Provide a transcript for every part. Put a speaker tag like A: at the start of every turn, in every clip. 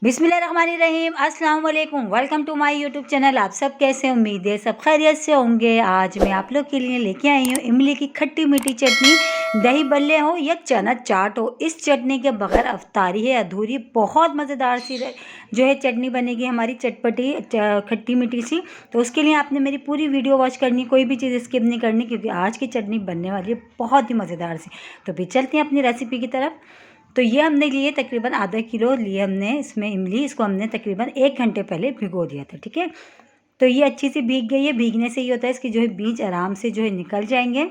A: बिस्मिल्लाहिर्रहमानिर्रहीम, अस्सलाम वालेकुम। Welcome to my YouTube channel. आप सब कैसे, उम्मीद है सब खैरियत से होंगे। आज मैं आप लोग के लिए लेके आई हूँ इमली की खट्टी मीठी चटनी। दही बल्ले हो या चना चाट हो, इस चटनी के बगैर अफ्तारी है अधूरी। बहुत मज़ेदार सी जो है चटनी बनेगी हमारी, चटपटी खट्टी मीठी सी। तो उसके लिए आपने मेरी पूरी वीडियो वॉच करनी, कोई भी चीज़ स्किप नहीं करनी, क्योंकि आज की चटनी बनने वाली है बहुत ही मज़ेदार सी। तो भी चलते हैं अपनी रेसिपी की तरफ। तो ये हमने लिए तकरीबन आधा किलो लिए हमने इसमें इमली। इसको हमने तकरीबन 1 घंटे पहले भिगो दिया था, ठीक है। तो ये अच्छी सी भीग गई है। भीगने से ये होता है इसकी जो है बीज आराम से जो है निकल जाएंगे।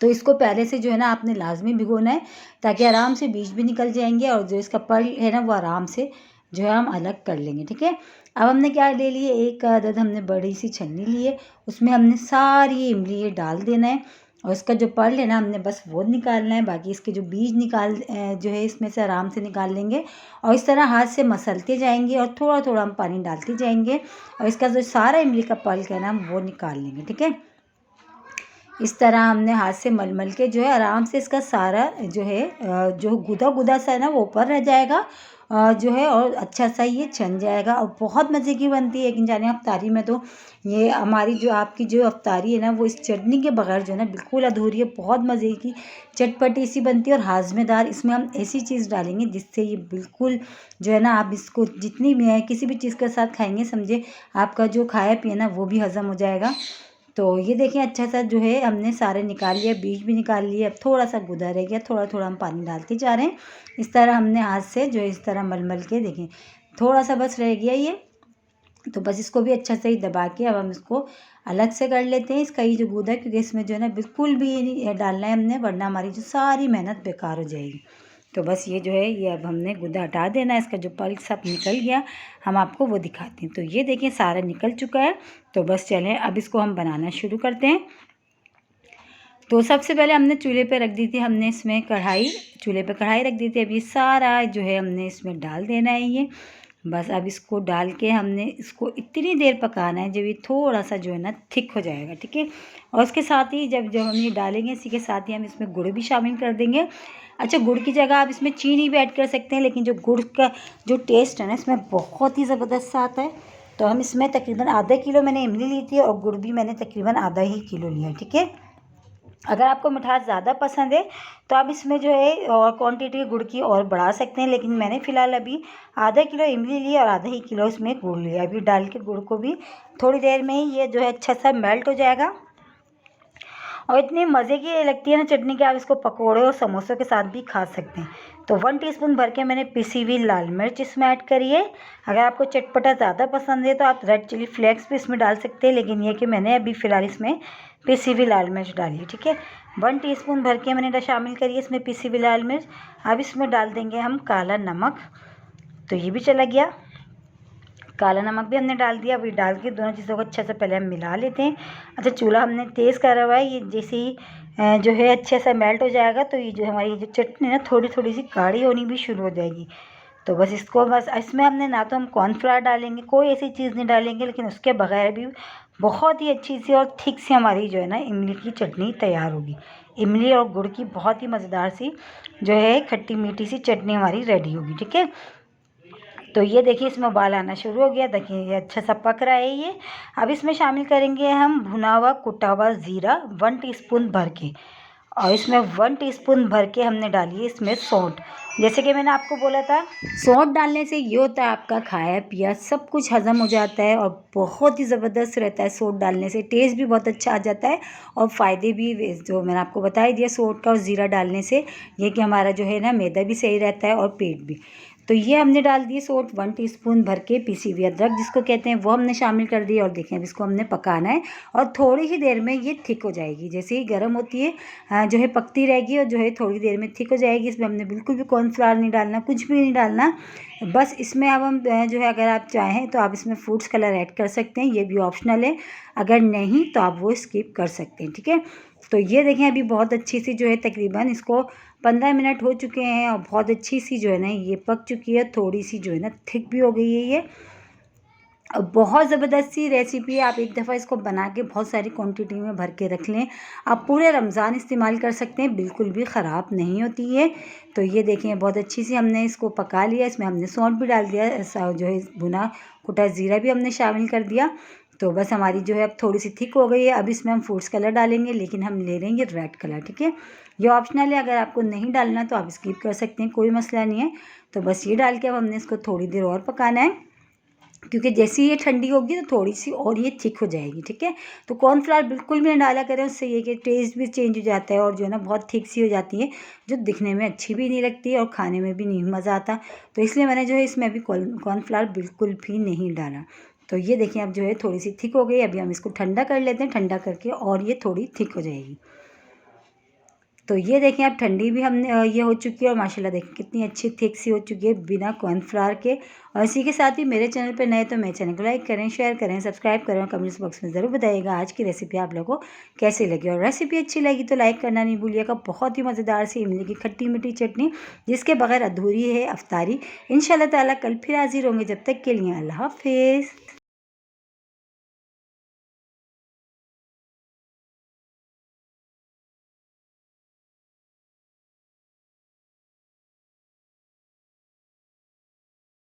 A: तो इसको पहले से जो है ना आपने लाजमी भिगोना है, ताकि आराम से बीज भी निकल जाएंगे और जो इसका पल्प है ना वो आराम से जो है हम अलग कर लेंगे, ठीक है। अब हमने क्या ले लिए, एक अदद हमने बड़ी सी छन्नी ली है, उसमें हमने सारी इमली ये डाल देना है। और इसका जो पल्प है ना हमने बस वो निकालना है, बाकी इसके जो बीज जो है इसमें से आराम से निकाल लेंगे। और इस तरह हाथ से मसलते जाएंगे और थोड़ा थोड़ा हम पानी डालते जाएंगे, और इसका जो सारा इमली का पल्प है ना हम वो निकाल लेंगे, ठीक है। इस तरह हमने हाथ से मल के जो है आराम से इसका सारा जो है जो गुदा गुदा सा है ना वो ऊपर रह जाएगा जो है, और अच्छा सा ये छन जाएगा और बहुत मज़े की बनती है। लेकिन जाने अफ्तारी में तो ये हमारी जो आपकी जो अफ्तारी है ना वो इस चटनी के बगैर जो है ना बिल्कुल अधूरी है। बहुत मज़े की चटपटी सी बनती है और हाजमेदार। इसमें हम ऐसी चीज़ डालेंगे जिससे ये बिल्कुल जो है ना आप इसको जितनी भी है किसी भी चीज़ के साथ खाएंगे, समझे आपका जो खाया पिए ना वो भी हज़म हो जाएगा। तो ये देखें अच्छा सा जो है हमने सारे निकाल लिया, बीज भी निकाल लिए। अब थोड़ा सा गुदा रह गया, थोड़ा थोड़ा हम पानी डालते जा रहे हैं। इस तरह हमने हाथ से जो इस तरह मल के देखें, थोड़ा सा बस रह गया ये। तो बस इसको भी अच्छा से ही दबा के अब हम इसको अलग से कर लेते हैं, इसका ये जो गूदा, क्योंकि इसमें जो है ना बिल्कुल भी ये नहीं डालना है हमने, वरना हमारी जो सारी मेहनत बेकार हो जाएगी। तो बस ये जो है ये अब हमने गूदा हटा देना है। इसका जो पल्प सब निकल गया, हम आपको वो दिखाते हैं। तो ये देखें सारा निकल चुका है। तो बस चलें अब इसको हम बनाना शुरू करते हैं। तो सबसे पहले हमने चूल्हे पे रख दी थी, हमने इसमें कढ़ाई, चूल्हे पे कढ़ाई रख दी थी। अब ये सारा जो है हमने इसमें डाल देना है ये। बस अब इसको डाल के हमने इसको इतनी देर पकाना है जब ये थोड़ा सा जो है ना थिक हो जाएगा, ठीक है। और उसके साथ ही जब हम ये डालेंगे इसी के साथ ही हम इसमें गुड़ भी शामिल कर देंगे। अच्छा, गुड़ की जगह आप इसमें चीनी भी ऐड कर सकते हैं, लेकिन जो गुड़ का जो टेस्ट है ना इसमें बहुत ही ज़बरदस्त सा आता है। तो हम इसमें तकरीबन आधा किलो मैंने इमली ली थी और गुड़ भी मैंने तकरीबन आधा ही किलो लिया, ठीक है। अगर आपको मिठास ज़्यादा पसंद है तो आप इसमें जो है और क्वांटिटी गुड़ की और बढ़ा सकते हैं, लेकिन मैंने फ़िलहाल अभी आधा किलो इमली ली और आधा ही किलो इसमें गुड़ लिया। अभी डाल के गुड़ को भी थोड़ी देर में ही ये जो है अच्छा सा मेल्ट हो जाएगा। और इतनी मज़े की लगती है ना चटनी कि आप इसको पकोड़े और समोसों के साथ भी खा सकते हैं। तो 1 टीस्पून भर के मैंने पिसी हुई लाल मिर्च इसमें ऐड करी है। अगर आपको चटपटा ज़्यादा पसंद है तो आप रेड चिली फ्लेक्स भी इसमें डाल सकते हैं, लेकिन ये कि मैंने अभी फ़िलहाल इसमें पिसी हुई लाल मिर्च डाली है, ठीक है। 1 टीस्पून भर के मैंने शामिल करी है इसमें पिसी हुई लाल मिर्च। अब इसमें डाल देंगे हम काला नमक, तो ये भी चला गया। काला नमक भी हमने डाल दिया। अभी डाल के दोनों चीज़ों को अच्छा से पहले हम मिला लेते हैं। अच्छा, चूल्हा हमने तेज़ करा हुआ है। ये जैसे ही जो है अच्छे से मेल्ट हो जाएगा तो ये जो हमारी जो चटनी है ना थोड़ी थोड़ी सी गाढ़ी होनी भी शुरू हो जाएगी। तो बस इसको बस इसमें हमने ना तो हम कॉर्नफ्लावर डालेंगे, कोई ऐसी चीज़ नहीं डालेंगे, लेकिन उसके बगैर भी बहुत ही अच्छी सी और थिक सी हमारी जो है ना इमली की चटनी तैयार होगी। इमली और गुड़ की बहुत ही मज़ेदार सी जो है खट्टी मीठी सी चटनी हमारी रेडी होगी, ठीक है। तो ये देखिए इसमें उबाल आना शुरू हो गया। देखिए ये अच्छा सा पक रहा है ये। अब इसमें शामिल करेंगे हम भुना हुआ कुटा हुआ ज़ीरा 1 टीस्पून भर के, और इसमें 1 टीस्पून भर के हमने डाली है इसमें सौंठ। जैसे कि मैंने आपको बोला था, सौंठ डालने से ये होता है आपका खाया पिया सब कुछ हज़म हो जाता है और बहुत ही ज़बरदस्त रहता है। सौंठ डालने से टेस्ट भी बहुत अच्छा आ जाता है और फ़ायदे भी जो मैंने आपको बता ही दिया सौंठ का और ज़ीरा डालने से, ये कि हमारा जो है ना मैदा भी सही रहता है और पेट भी। तो ये हमने डाल दिए सौंठ 1 टीस्पून भर के। पिसी हुई अदरक जिसको कहते हैं वो हमने शामिल कर दी। और देखें अब इसको हमने पकाना है और थोड़ी ही देर में ये थिक हो जाएगी। जैसे ही गर्म होती है जो है पकती रहेगी और जो है थोड़ी देर में थिक हो जाएगी। इसमें हमने बिल्कुल भी कॉर्नफ्लावर नहीं डालना, कुछ भी नहीं डालना। बस इसमें अब हम जो है अगर आप चाहें तो आप इसमें फ्रूट्स कलर ऐड कर सकते हैं, ये भी ऑप्शनल है। अगर नहीं तो आप वो स्किप कर सकते हैं, ठीक है। तो ये देखें अभी बहुत अच्छी सी जो है तकरीबन इसको 15 मिनट हो चुके हैं और बहुत अच्छी सी जो है ना ये पक चुकी है। थोड़ी सी जो है ना थिक भी हो गई है ये। बहुत ज़बरदस्त सी रेसिपी है। आप एक दफ़ा इसको बना के बहुत सारी क्वांटिटी में भर के रख लें, आप पूरे रमज़ान इस्तेमाल कर सकते हैं, बिल्कुल भी ख़राब नहीं होती है। तो ये देखें बहुत अच्छी सी हमने इसको पका लिया, इसमें हमने सौंठ भी डाल दिया, जो है भुना कुटा ज़ीरा भी हमने शामिल कर दिया। तो बस हमारी जो है अब थोड़ी सी थिक हो गई है। अब इसमें हम फूड्स कलर डालेंगे, लेकिन हम ले लेंगे रेड कलर, ठीक है। ये ऑप्शनल है, अगर आपको नहीं डालना तो आप स्किप कर सकते हैं, कोई मसला नहीं है। तो बस ये डाल के अब हमने इसको थोड़ी देर और पकाना है, क्योंकि जैसे ही ये ठंडी होगी तो थोड़ी सी और ये थिक हो जाएगी, ठीक है। तो कॉर्नफ्लावर बिल्कुल भी ना डाला करें, उससे ये कि टेस्ट भी चेंज हो जाता है और जो है ना बहुत थिक सी हो जाती है, जो दिखने में अच्छी भी नहीं लगती है और खाने में भी नहीं मज़ा आता। तो इसलिए मैंने जो है इसमें अभी कॉर्नफ्लावर बिल्कुल भी नहीं डाला। तो ये देखिए अब जो है थोड़ी सी थिक हो गई। अभी हम इसको ठंडा कर लेते हैं, ठंडा करके और ये थोड़ी थिक हो जाएगी। तो ये देखें अब ठंडी भी हमने ये हो चुकी है और माशाल्लाह देखें कितनी अच्छी थिक सी हो चुकी है बिना कॉर्नफ्लावर के। और इसी के साथ ही मेरे चैनल पे नए तो मेरे चैनल को लाइक करें, शेयर करें, सब्सक्राइब करें और कमेंट्स बॉक्स में ज़रूर बताइएगा आज की रेसिपी आप लोगों को कैसी लगी। और रेसिपी अच्छी लगी तो लाइक करना नहीं भूलिएगा। बहुत ही मज़ेदार सी इमली की खट्टी मीठी चटनी, जिसके बगैर अधूरी है अफ्तारी। इंशाल्लाह ताला कल फिर हाजिर होंगे, जब तक के लिए अल्लाह हाफिज़।